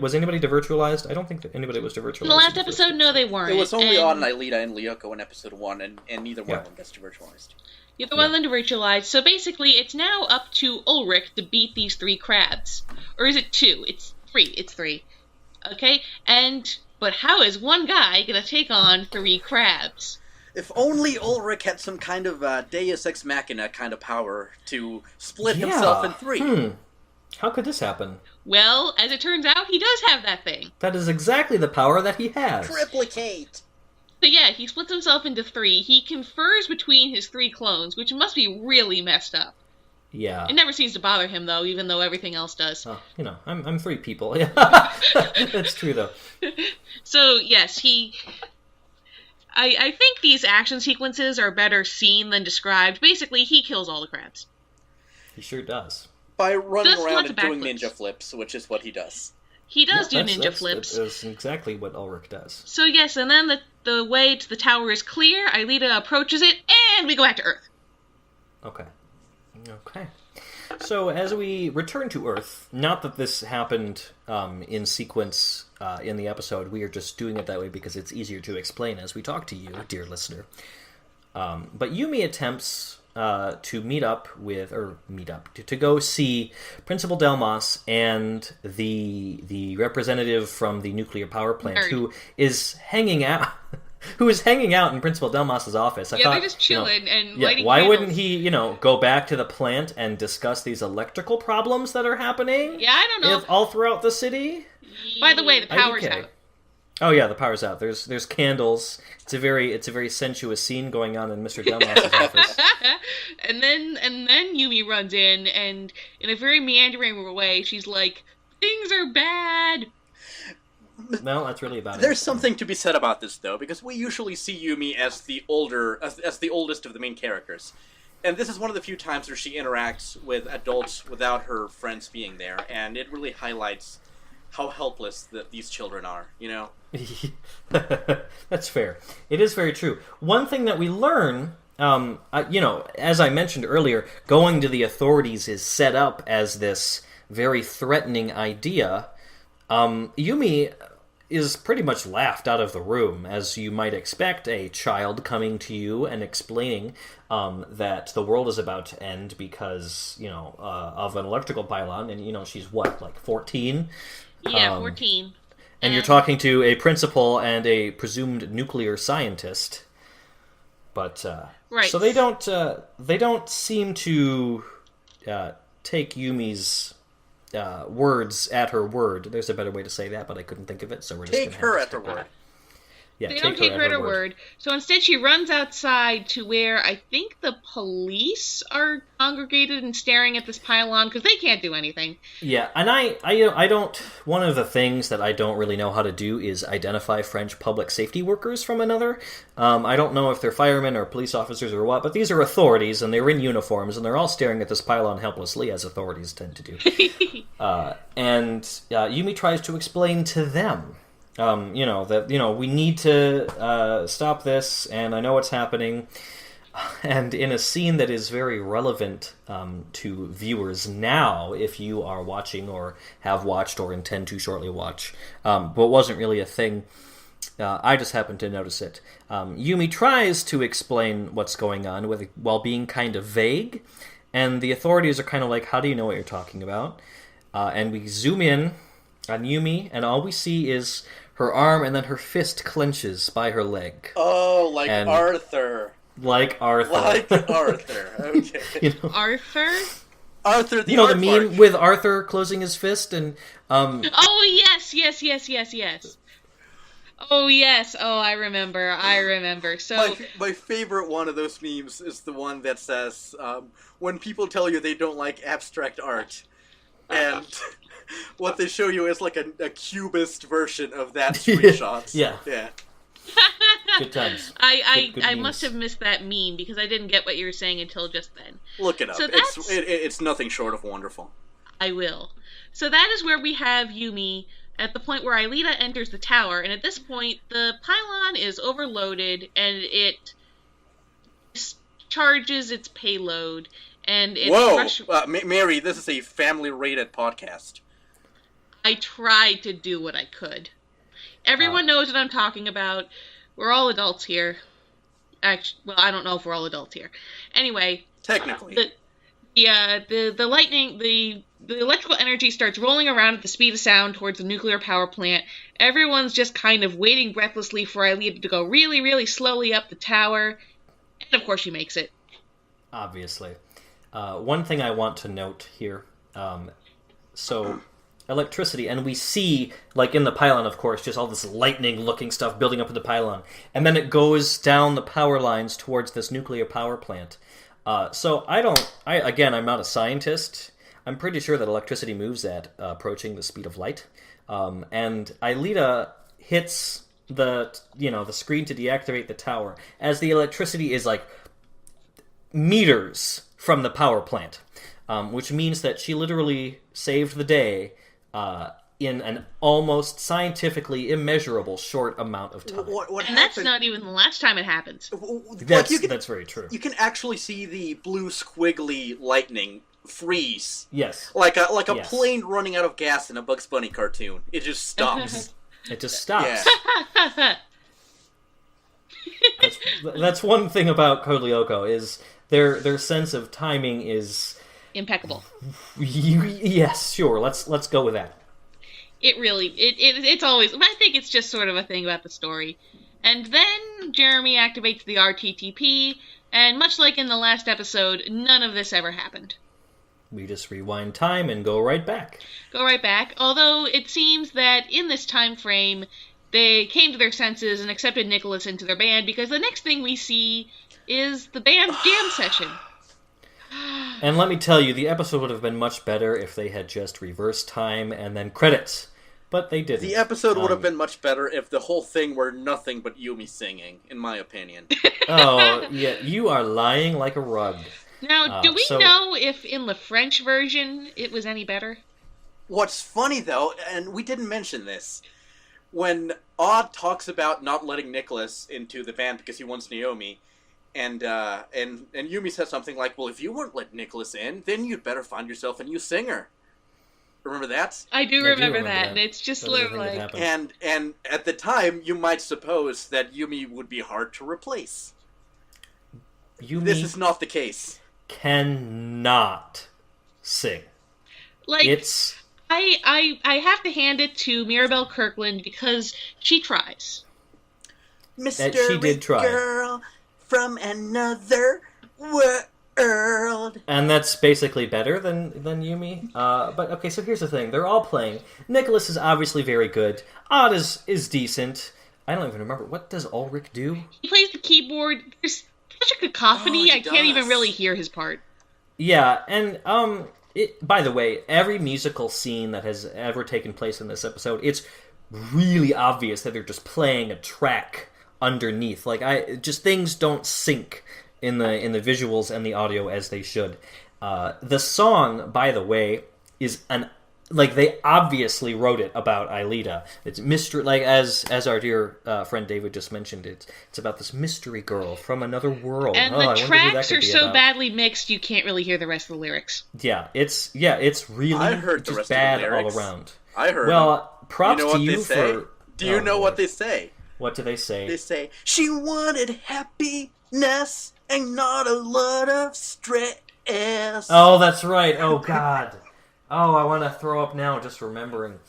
was anybody devirtualized? I don't think that anybody was devirtualized. In the last episode, no, they weren't. It was only and, Odd and Aelita and Lyoko in episode 1, and neither one of them gets devirtualized. You have the one land to ritualize. So basically, it's now up to Ulrich to beat these 3 crabs. Or is it 2? It's 3. It's 3. Okay? But how is one guy gonna take on 3 crabs? If only Ulrich had some kind of Deus Ex Machina kind of power to split himself in 3. How could this happen? Well, as it turns out, he does have that thing. That is exactly the power that he has. Triplicate! So yeah, he splits himself into 3. He confers between his 3 clones, which must be really messed up. Yeah. It never seems to bother him, though, even though everything else does. Oh, I'm 3 people. That's true, though. So, yes, I think these action sequences are better seen than described. Basically, he kills all the crabs. He sure does. By running around and doing backflips. ninja flips, which is what he does. He does do ninja flips. That's exactly what Ulrich does. So yes, and then the way to the tower is clear, Aelita approaches it, and we go back to Earth. Okay. So as we return to Earth, not that this happened in sequence in the episode, we are just doing it that way because it's easier to explain as we talk to you, dear listener. But Yumi attempts to go see Principal Delmas and the representative from the nuclear power plant who is hanging out in Principal Delmas's office. They're just chilling and lighting why candles. wouldn't he, go back to the plant and discuss these electrical problems that are happening? Yeah, I don't know. All throughout the city? By the way, the power's out. Oh yeah, the power's out. There's candles. It's a very sensuous scene going on in Mr. Delmas's office. and then Yumi runs in, and in a very meandering way, she's like, "Things are bad." No, that's really about it. There's something to be said about this, though, because we usually see Yumi as the oldest of the main characters. And this is one of the few times where she interacts with adults without her friends being there, and it really highlights how helpless these children are, That's fair. It is very true. One thing that we learn, as I mentioned earlier, going to the authorities is set up as this very threatening idea. Yumi is pretty much laughed out of the room, as you might expect, a child coming to you and explaining that the world is about to end because, of an electrical pylon, and, she's what, like 14? Yeah, 14. And you're talking to a principal and a presumed nuclear scientist. But, right. So they don't seem to take Yumi's words at her word. There's a better way to say that, but I couldn't think of it, so we're just take her at her word. Yeah, they don't take her at her word. So instead she runs outside to where I think the police are congregated and staring at this pylon because they can't do anything. Yeah, and I don't... One of the things that I don't really know how to do is identify French public safety workers from another. I don't know if they're firemen or police officers or what, but these are authorities, and they're in uniforms, and they're all staring at this pylon helplessly, as authorities tend to do. And Yumi tries to explain to them that we need to stop this, and I know what's happening. And in a scene that is very relevant to viewers now, if you are watching or have watched or intend to shortly watch, but wasn't really a thing, I just happened to notice it. Yumi tries to explain what's going on while being kind of vague, and the authorities are kind of like, how do you know what you're talking about? And we zoom in on Yumi, and all we see is her arm, and then her fist clenches by her leg. Oh, Arthur. Like Arthur. Okay. Arthur? Arthur the the meme with Arthur closing his fist and... Oh, yes. Oh, yes. Oh, I remember. So my favorite one of those memes is the one that says, when people tell you they don't like abstract art, and... what they show you is like a cubist version of that screenshot. Yeah. Good times. I must have missed that meme because I didn't get what you were saying until just then. Look it up. So it's nothing short of wonderful. I will. So that is where we have Yumi at the point where Aelita enters the tower, and at this point the pylon is overloaded and it charges its payload. And it's Mary, this is a family-rated podcast. I tried to do what I could. Everyone knows what I'm talking about. We're all adults here. Actually, well, I don't know if we're all adults here. Anyway, Technically. the lightning, the electrical energy starts rolling around at the speed of sound towards the nuclear power plant. Everyone's just kind of waiting breathlessly for Aelita to go really, really slowly up the tower. And of course she makes it. Obviously. One thing I want to note here, so electricity, and we see, like in the pylon, of course, just all this lightning-looking stuff building up in the pylon, and then it goes down the power lines towards this nuclear power plant. So I'm not a scientist. I'm pretty sure that electricity moves at approaching the speed of light. And Aelita hits the screen to deactivate the tower as the electricity is like meters from the power plant, which means that she literally saved the day in an almost scientifically immeasurable short amount of time. And that's not even the last time it happens. That's very true. You can actually see the blue squiggly lightning freeze. Yes. Like a plane running out of gas in a Bugs Bunny cartoon. It just stops. It just stops. Yeah. That's one thing about Code Lyoko is their sense of timing is impeccable. Yes, sure. Let's go with that. It really it's always. I think it's just sort of a thing about the story. And then Jeremy activates the RTTP, and much like in the last episode, none of this ever happened. We just rewind time and go right back. Although it seems that in this time frame, they came to their senses and accepted Nicholas into their band, because the next thing we see is the band's jam session. And let me tell you, the episode would have been much better if they had just reversed time and then credits. But they didn't. The episode would have been much better if the whole thing were nothing but Yumi singing, in my opinion. Oh, yeah, you are lying like a rug. Now, do we know if in the French version it was any better? What's funny, though, and we didn't mention this, when Odd talks about not letting Nicholas into the band because he wants Naomi, and Yumi says something like, well, if you won't let Nicholas in, then you'd better find yourself a new singer. Remember that? I do remember that, and it's just literally like... And at the time, you might suppose that Yumi would be hard to replace. This is not the case. Cannot sing. Like, I have to hand it to Mirabelle Kirkland because she tries. Mystery girl from another world. And that's basically better than Yumi. But okay, so here's the thing: they're all playing. Nicholas is obviously very good. Odd is decent. I don't even remember, what does Ulrich do? He plays the keyboard. There's such a cacophony. I can't even really hear his part. Yeah, and by the way, every musical scene that has ever taken place in this episode, it's really obvious that they're just playing a track underneath. Like just things don't sync in the visuals and the audio as they should. The song, by the way, is they obviously wrote it about Aelita. It's mystery, like as our dear friend David just mentioned. It's about this mystery girl from another world. And the tracks are so badly mixed you can't really hear the rest of the lyrics. Yeah, it's really I heard just bad all around. I heard. Well, props to you for. Do you know what they say? What do they say? They say she wanted happiness and not a lot of stress. Oh, that's right. Oh, God. Oh, I want to throw up now just remembering.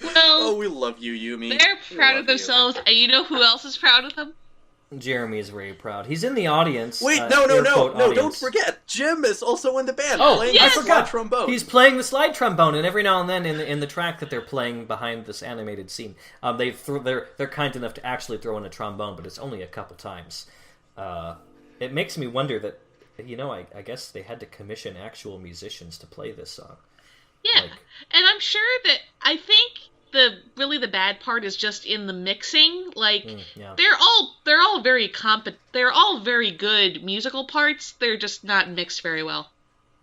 Well, we love you, Yumi. They're proud of themselves, and you know who else is proud of them? Jeremy is very proud. He's in the audience. Wait, no, don't forget. Jim is also in the band playing the slide trombone. He's playing the slide trombone, and every now and then in the track that they're playing behind this animated scene, they're kind enough to actually throw in a trombone, but it's only a couple times. It makes me wonder that, I guess they had to commission actual musicians to play this song. Yeah, and I'm sure that I think the bad part is just in the mixing. Like they're all very they're all very good musical parts. They're just not mixed very well.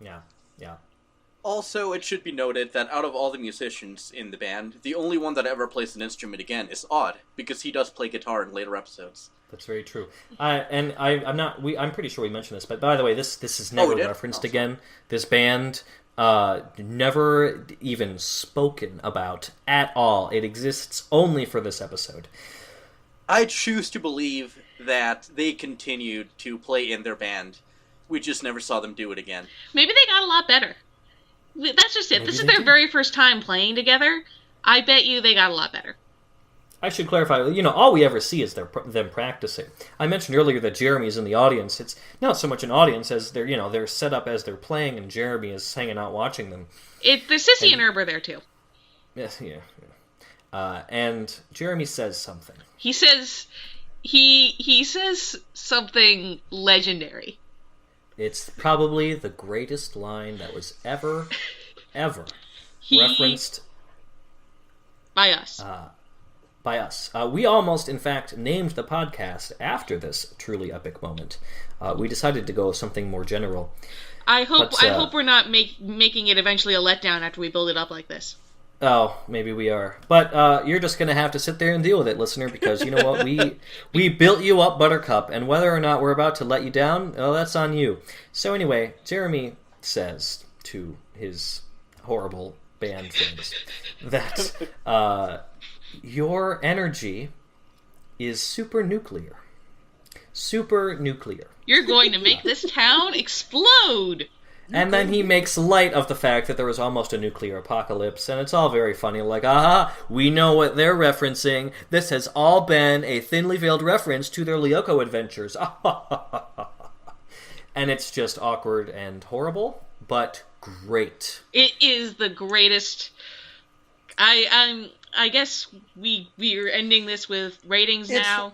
Yeah. Also, it should be noted that out of all the musicians in the band, the only one that ever plays an instrument again is Odd, because he does play guitar in later episodes. That's very true. I'm pretty sure we mentioned this, but by the way, this is never referenced again. This band. Never even spoken about at all. It exists only for this episode. I choose to believe that they continued to play in their band. We just never saw them do it again. Maybe they got a lot better. That's just it. Maybe This is they their did. very first time playing together. I bet you they got a lot better. I should clarify, all we ever see is them practicing. I mentioned earlier that Jeremy's in the audience. It's not so much an audience as they're set up as they're playing, and Jeremy is hanging out watching them. The Sissy and Herb are there too. Yes, yeah. And Jeremy says something. He says he says something legendary. It's probably the greatest line that was ever referenced by us. By us. We almost, in fact, named the podcast after this truly epic moment. We decided to go with something more general. I hope we're not making it eventually a letdown after we build it up like this. Oh, maybe we are. But you're just going to have to sit there and deal with it, listener, because you know what? We built you up, Buttercup, and whether or not we're about to let you down, well, that's on you. So anyway, Jeremy says to his horrible band friends that your energy is super nuclear. Super nuclear. You're going to make this town explode! And then he makes light of the fact that there was almost a nuclear apocalypse, and it's all very funny, like, aha, we know what they're referencing. This has all been a thinly veiled reference to their Lyoko adventures. And it's just awkward and horrible, but great. It is the greatest. I guess we're ending this with ratings now.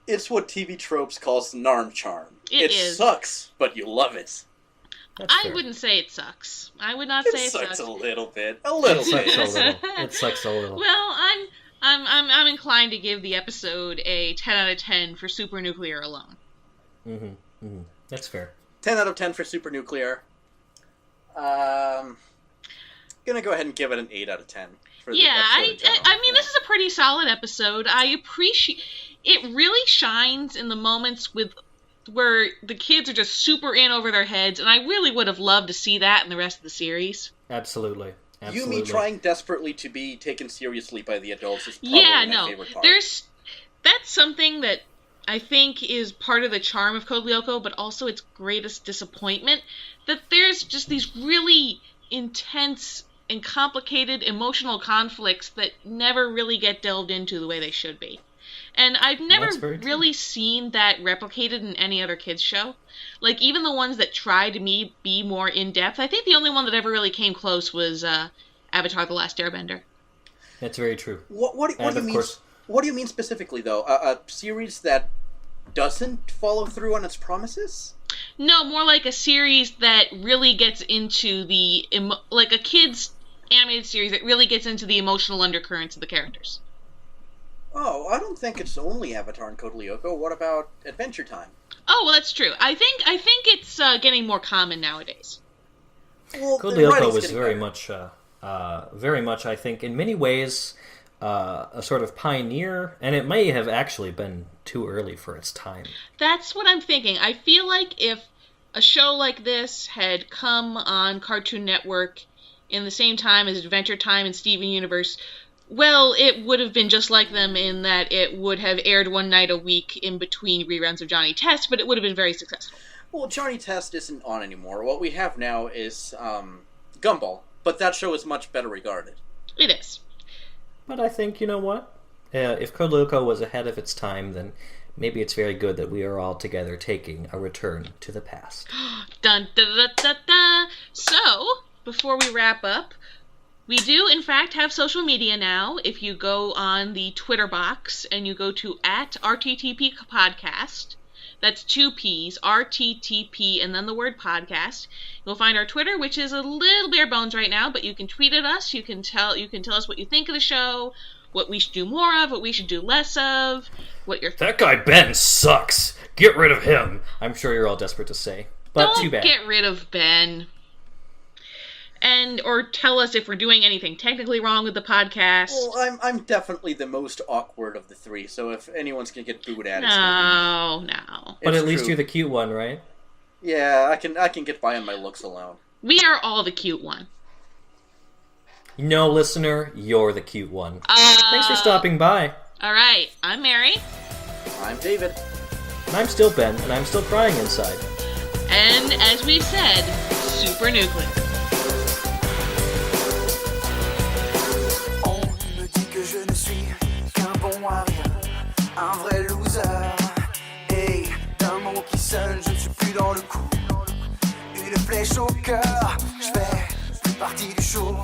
It's what TV Tropes calls Narm charm. It sucks, but you love it. I wouldn't say it sucks. I would not say it sucks. It sucks a little bit. A little bit. It sucks a little. Well, I'm inclined to give the episode a 10 out of 10 for Super Nuclear alone. That's fair. 10 out of 10 for Super Nuclear. Gonna go ahead and give it an 8 out of 10. For the I mean, this is a pretty solid episode. I appreciate it. Really shines in the moments where the kids are just super in over their heads, and I really would have loved to see that in the rest of the series. Absolutely. Yumi trying desperately to be taken seriously by the adults is probably my favorite part. That's something that I think is part of the charm of Code Lyoko, but also its greatest disappointment, that there's just these really intense and complicated emotional conflicts that never really get delved into the way they should be. And I've never really seen that replicated in any other kids show. Like, even the ones that try to be more in-depth, I think the only one that ever really came close was Avatar: The Last Airbender. That's very true. What do you mean specifically, though? A series that doesn't follow through on its promises? No, more like a series that really gets into like a kids' animated series that really gets into the emotional undercurrents of the characters. Oh, I don't think it's only Avatar and Code Lyoko. What about Adventure Time? Oh, well, that's true. I think it's getting more common nowadays. Well, Code Lyoko was very much, I think, in many ways, a sort of pioneer, and it may have actually been too early for its time. That's what I'm thinking. I feel like if a show like this had come on Cartoon Network in the same time as Adventure Time and Steven Universe, well, it would have been just like them in that it would have aired one night a week in between reruns of Johnny Test, but it would have been very successful. Well, Johnny Test isn't on anymore. What we have now is Gumball, but that show is much better regarded. It is. But I think, you know what? If Code Lyoko was ahead of its time, then maybe it's very good that we are all together taking a return to the past. Dun da da da da. So, before we wrap up, we do, in fact, have social media now. If you go on the Twitter box and you go to @RTTP Podcast, that's 2 P's, RTTP, and then the word podcast, you'll find our Twitter, which is a little bare bones right now, but you can tweet at us. You can tell us what you think of the show, what we should do more of, what we should do less of, That guy Ben sucks. Get rid of him. I'm sure you're all desperate to say, but Don't too bad. Get rid of Ben. Or tell us if we're doing anything technically wrong with the podcast. Well, I'm definitely the most awkward of the three, so if anyone's gonna get booed at, it's No. But at least you're the cute one, right? Yeah, I can get by on my looks alone. We are all the cute one. No, listener, you're the cute one. Thanks for stopping by. All right, I'm Mary. I'm David. And I'm still Ben, and I'm still crying inside. And as we've said, super nuclear. On me dit que je ne suis qu'un bon à rien, un vrai loser. Hey, d'un mot qui sonne, je ne suis plus dans le coup. Une flèche au cœur, je fais plus partie du show.